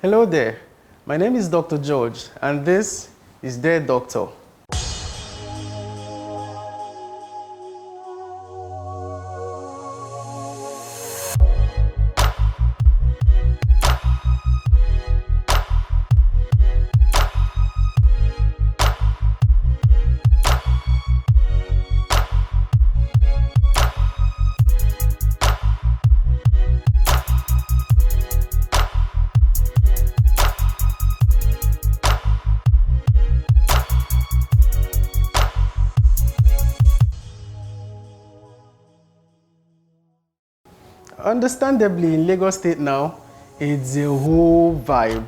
Hello there, my name is Dr. George and this is Dear Doctor. Understandably, in Lagos State now, it's a whole vibe.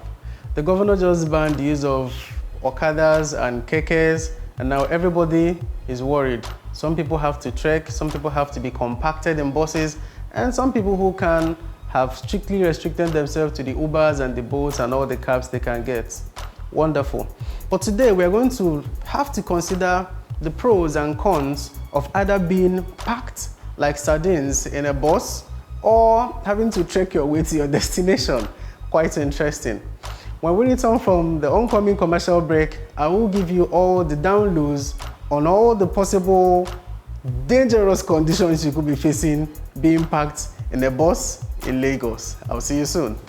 The governor just banned the use of Okadas and Kekes, and now everybody is worried. Some people have to trek, some people have to be compacted in buses, and some people who can have strictly restricted themselves to the Ubers and the boats and all the cabs they can get. Wonderful. But today we're going to have to consider the pros and cons of either being packed like sardines in a bus or having to trek your way to your destination. Quite interesting. When we return from the oncoming commercial break, I will give you all the downloads on all the possible dangerous conditions you could be facing being packed in a bus in Lagos. I'll see you soon.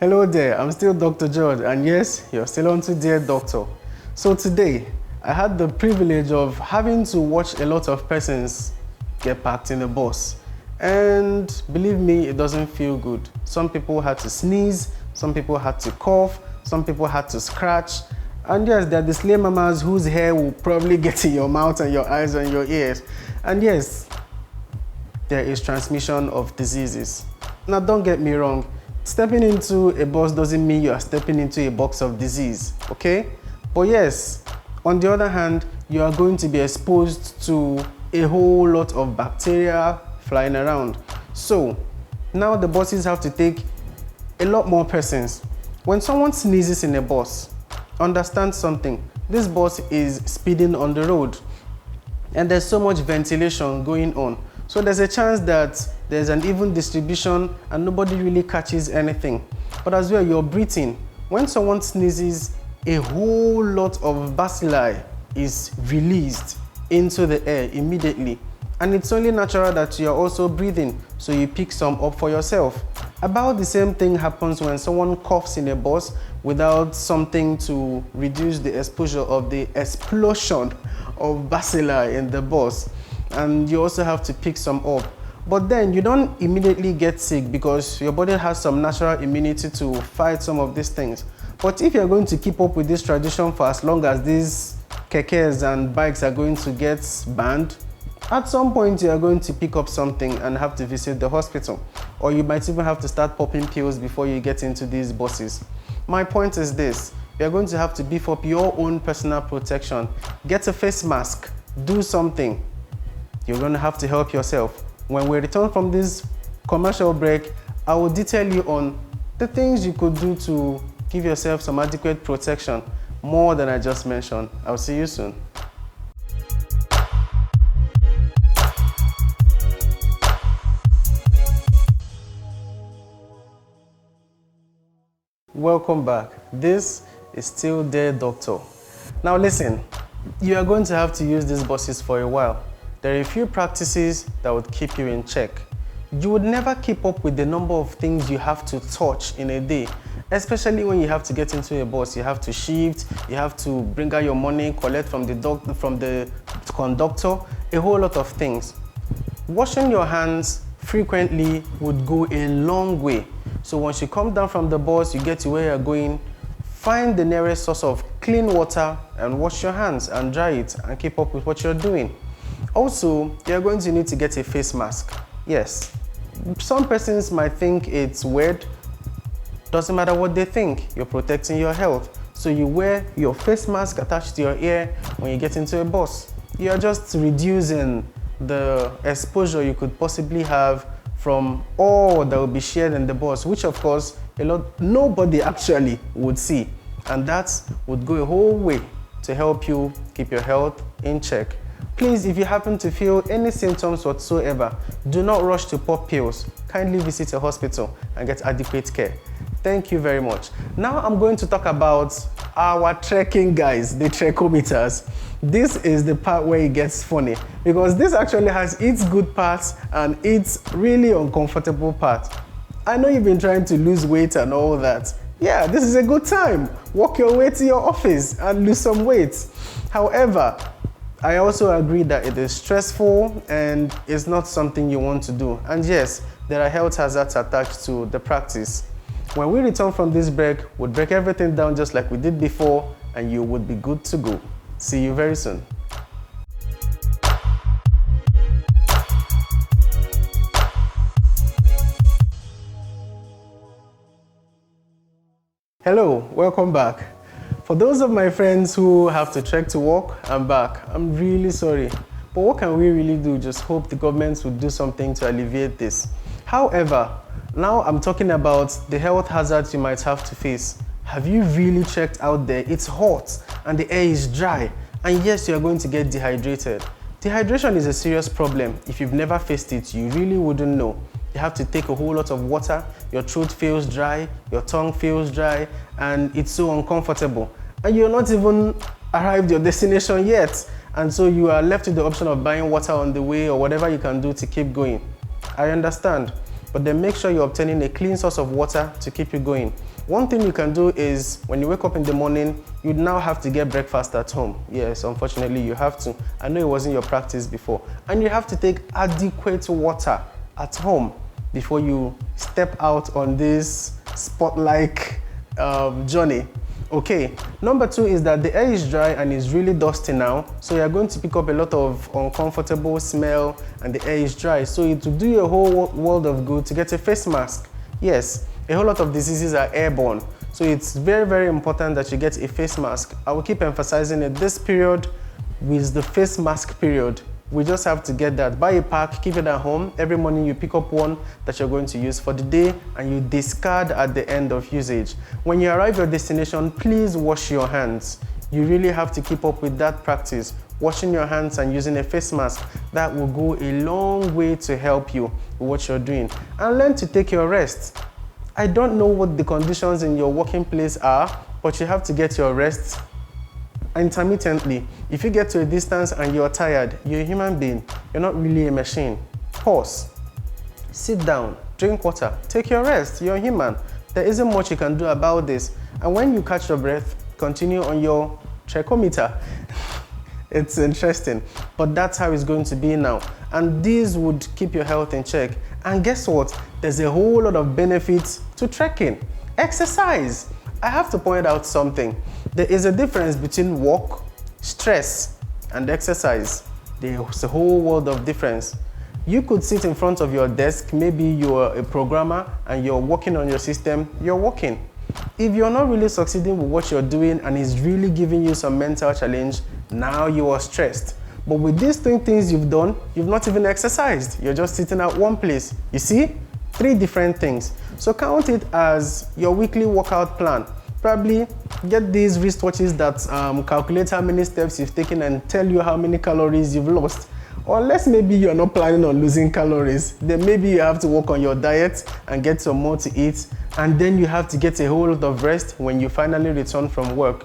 Hello there, I'm still Dr. George, and yes, you're still on to Dear Doctor. So today, I had the privilege of having to watch a lot of persons get packed in a bus. And believe me, it doesn't feel good. Some people had to sneeze, some people had to cough, some people had to scratch. And yes, there are the slay mamas whose hair will probably get in your mouth and your eyes and your ears. And yes, there is transmission of diseases. Now don't get me wrong, stepping into a bus doesn't mean you are stepping into a box of disease, okay? But yes, on the other hand, you are going to be exposed to a whole lot of bacteria flying around. So now the buses have to take a lot more persons. When someone sneezes in a bus, understand something. This bus is speeding on the road and there's so much ventilation going on. So there's a chance that there's an even distribution and nobody really catches anything. But as well, you're breathing. When someone sneezes, a whole lot of bacilli is released into the air immediately. And it's only natural that you're also breathing, so you pick some up for yourself. About the same thing happens when someone coughs in a bus without something to reduce the exposure of the explosion of bacilli in the bus. And you also have to pick some up. But then you don't immediately get sick because your body has some natural immunity to fight some of these things. But if you're going to keep up with this tradition for as long as these kekes and bikes are going to get banned, at some point you are going to pick up something and have to visit the hospital. Or you might even have to start popping pills before you get into these buses. My point is this, you're going to have to beef up your own personal protection. Get a face mask, do something. You're going to have to help yourself. When we return from this commercial break, I will detail you on the things you could do to give yourself some adequate protection, more than I just mentioned. I'll see you soon. Welcome back. This is still Dear Doctor. Now listen, you are going to have to use these buses for a while. There are a few practices that would keep you in check. You would never keep up with the number of things you have to touch in a day, especially when you have to get into a bus. You have to shift, you have to bring out your money, collect from the conductor, a whole lot of things. Washing your hands frequently would go a long way. So once you come down from the bus, you get to where you're going, find the nearest source of clean water and wash your hands and dry it and keep up with what you're doing. Also, you're going to need to get a face mask. Yes, some persons might think it's weird. Doesn't matter what they think, you're protecting your health. So you wear your face mask attached to your ear when you get into a bus. You're just reducing the exposure you could possibly have from all that will be shared in the bus, which of course nobody actually would see, and that would go a whole way to help you keep your health in check. Please, if you happen to feel any symptoms whatsoever, do not rush to pop pills. Kindly visit a hospital and get adequate care. Thank you very much. Now I'm going to talk about our trekking guys, the trekometers. This is the part where it gets funny because this actually has its good parts and its really uncomfortable part. I know you've been trying to lose weight and all that. Yeah, this is a good time. Walk your way to your office and lose some weight. However, I also agree that it is stressful and it's not something you want to do. And yes, there are health hazards attached to the practice. When we return from this break, we'll break everything down just like we did before and you would be good to go. See you very soon. Hello, welcome back. For those of my friends who have to trek to work and back, I'm really sorry. But what can we really do? Just hope the government would do something to alleviate this. However, now I'm talking about the health hazards you might have to face. Have you really checked out there? It's hot and the air is dry. And yes, you are going to get dehydrated. Dehydration is a serious problem. If you've never faced it, you really wouldn't know. You have to take a whole lot of water, your throat feels dry, your tongue feels dry, and it's so uncomfortable. And you're not even arrived your destination yet. And so you are left with the option of buying water on the way or whatever you can do to keep going. I understand, but then make sure you're obtaining a clean source of water to keep you going. One thing you can do is when you wake up in the morning, you now have to get breakfast at home. Yes, unfortunately you have to. I know it wasn't your practice before. And you have to take adequate water at home before you step out on this spot-like journey. Okay, number two is that the air is dry and is really dusty now, so you're going to pick up a lot of uncomfortable smell and the air is dry, so it will do you a whole world of good to get a face mask. Yes, a whole lot of diseases are airborne, so it's very, very important that you get a face mask. I will keep emphasizing it. This period is the face mask period. We just have to get that. Buy a pack, keep it at home. Every morning you pick up one that you're going to use for the day and you discard at the end of usage. When you arrive at your destination, please wash your hands. You really have to keep up with that practice. Washing your hands and using a face mask, that will go a long way to help you with what you're doing. And learn to take your rest. I don't know what the conditions in your working place are, but you have to get your rest intermittently. If you get to a distance and you're tired, you're a human being, you're not really a machine. Pause, sit down, drink water, take your rest, you're human. There isn't much you can do about this. And when you catch your breath, continue on your tricometer. It's interesting, but that's how it's going to be now. And these would keep your health in check. And guess what? There's a whole lot of benefits to trekking. Exercise. I have to point out something. There is a difference between work, stress, and exercise. There's a whole world of difference. You could sit in front of your desk, maybe you're a programmer and you're working on your system, you're working. If you're not really succeeding with what you're doing and it's really giving you some mental challenge, now you are stressed. But with these three things you've done, you've not even exercised. You're just sitting at one place. You see? 3 different things. So count it as your weekly workout plan. Probably get these wristwatches that calculate how many steps you've taken and tell you how many calories you've lost. Or unless maybe you're not planning on losing calories, then maybe you have to work on your diet and get some more to eat, and then you have to get a whole lot of rest when you finally return from work.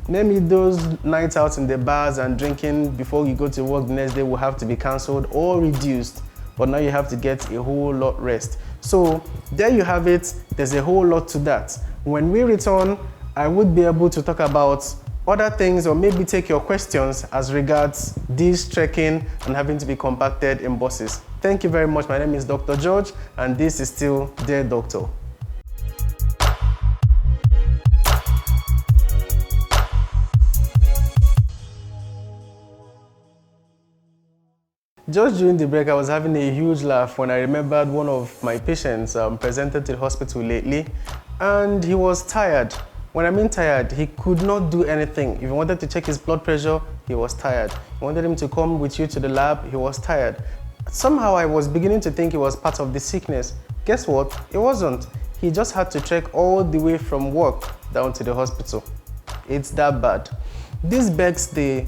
Maybe those nights out in the bars and drinking before you go to work the next day will have to be cancelled or reduced, but now you have to get a whole lot rest. So there you have it. There's a whole lot to that. When we return, I would be able to talk about other things or maybe take your questions as regards this trekking and having to be compacted in buses. Thank you very much. My name is Dr. George and this is still Dear Doctor. Just during the break, I was having a huge laugh when I remembered one of my patients presented to the hospital lately, and he was tired. When I mean tired, he could not do anything. If you wanted to check his blood pressure, he was tired. You wanted him to come with you to the lab, he was tired. Somehow I was beginning to think it was part of the sickness. Guess what? It wasn't. He just had to trek all the way from work down to the hospital. It's that bad. This begs the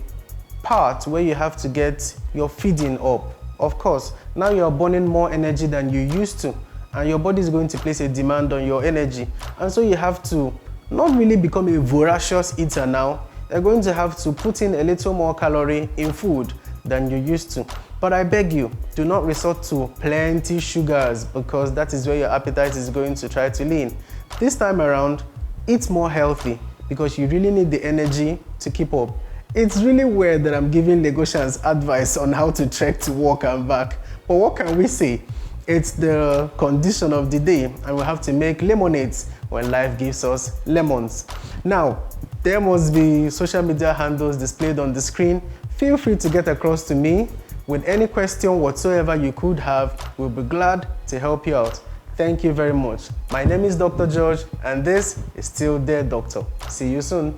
part where you have to get your feeding up. Of course, now you're burning more energy than you used to, and your body is going to place a demand on your energy. And so you have to not really become a voracious eater now. You're going to have to put in a little more calorie in food than you used to. But I beg you, do not resort to plenty sugars, because that is where your appetite is going to try to lean. This time around, eat more healthy, because you really need the energy to keep up. It's really weird that I'm giving Lagosians advice on how to trek to work and back. But what can we say? It's the condition of the day, and we have to make lemonades when life gives us lemons. Now, there must be social media handles displayed on the screen. Feel free to get across to me with any question whatsoever you could have. We'll be glad to help you out. Thank you very much. My name is Dr. George, and this is Still There Doctor. See you soon.